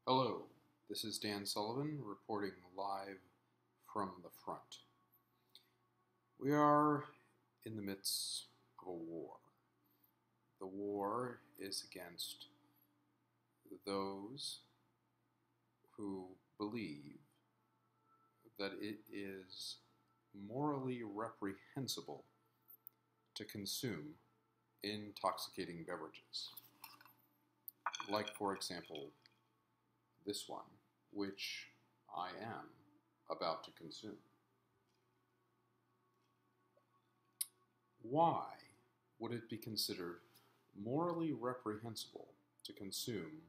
Hello, this is Dan Sullivan reporting live from the front. We are in the midst of a war. The war is against those who believe that it is morally reprehensible to consume intoxicating beverages. Like, for example, this one, which I am about to consume. Why would it be considered morally reprehensible to consume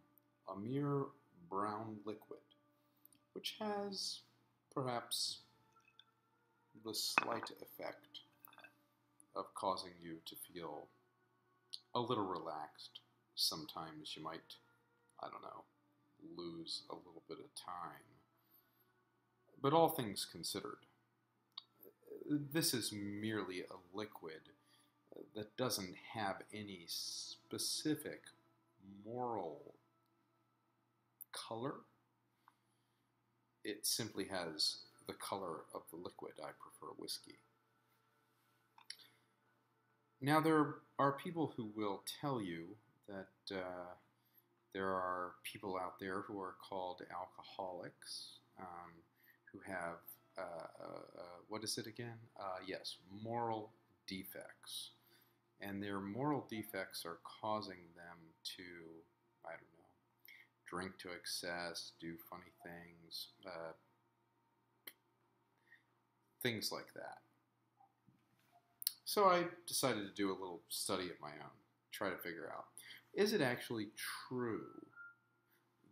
a mere brown liquid, which has perhaps the slight effect of causing you to feel a little relaxed? Sometimes you might, I don't know, lose a little bit of time. But all things considered, this is merely a liquid that doesn't have any specific moral color. It simply has the color of the liquid. I prefer whiskey. Now, there are people who will tell you that there are people out there who are called alcoholics, who have, what is it again? Yes, moral defects. And their moral defects are causing them to, I don't know, drink to excess, do funny things, things like that. So I decided to do a little study of my own, try to figure out, is it actually true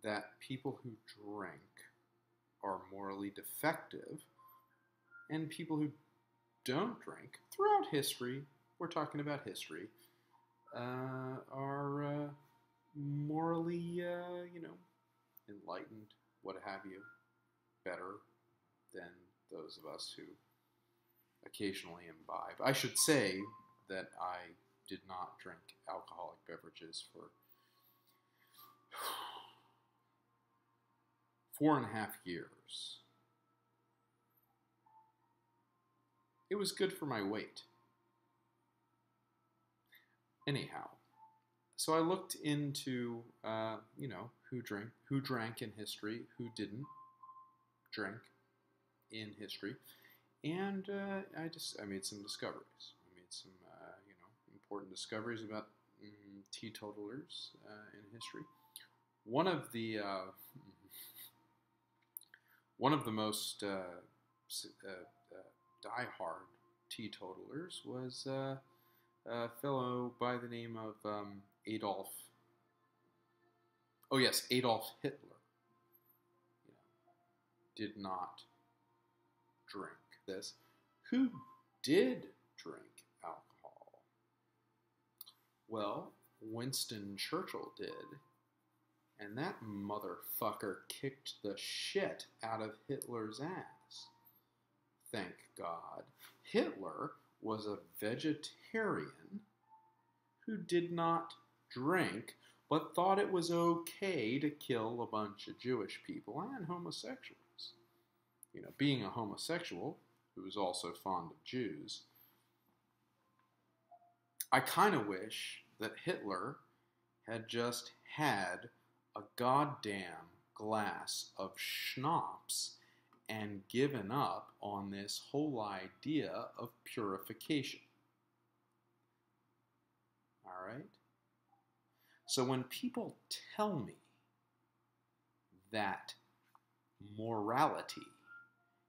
that people who drink are morally defective and people who don't drink throughout history, we're talking about history, are morally, enlightened, what have you, better than those of us who occasionally imbibe? I should say that I did not drink alcoholic beverages for 4.5 years. It was good for my weight. Anyhow, so I looked into, who drank in history, who didn't drink in history, and I made some discoveries. I made some, important discoveries about teetotalers in history. One of the most die-hard teetotalers was a fellow by the name of Adolf Hitler. Did not drink this. Who did drink alcohol? Well, Winston Churchill did, and that motherfucker kicked the shit out of Hitler's ass. Thank God. Hitler was a vegetarian who did not drink, but thought it was okay to kill a bunch of Jewish people and homosexuals. Being a homosexual who was also fond of Jews, I kind of wish that Hitler had just had a goddamn glass of schnapps and given up on this whole idea of purification. All right? So when people tell me that morality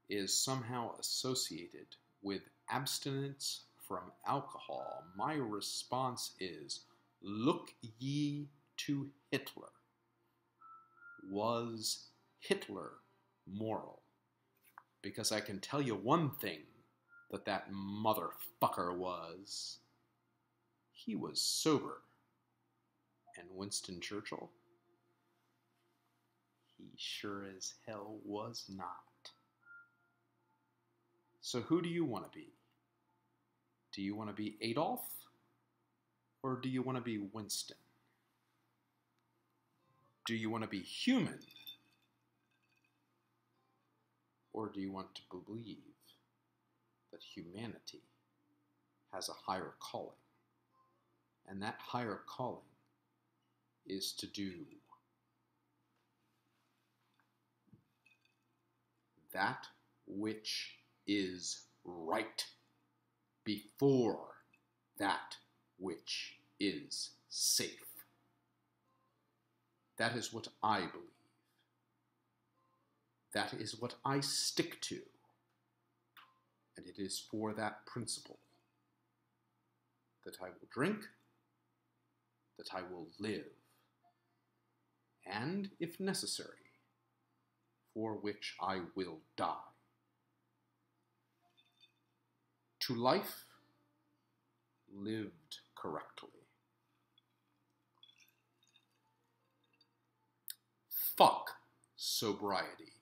is somehow associated with abstinence from alcohol, my response is, look ye to Hitler. Was Hitler moral? Because I can tell you one thing that motherfucker was. He was sober. And Winston Churchill, he sure as hell was not. So who do you want to be? Do you want to be Adolf? Or do you want to be Winston? Do you want to be human? Or do you want to believe that humanity has a higher calling? And that higher calling is to do that which is right before that which is safe. That is what I believe. That is what I stick to. And it is for that principle that I will drink, that I will live, and, if necessary, for which I will die. To life lived correctly. Fuck sobriety.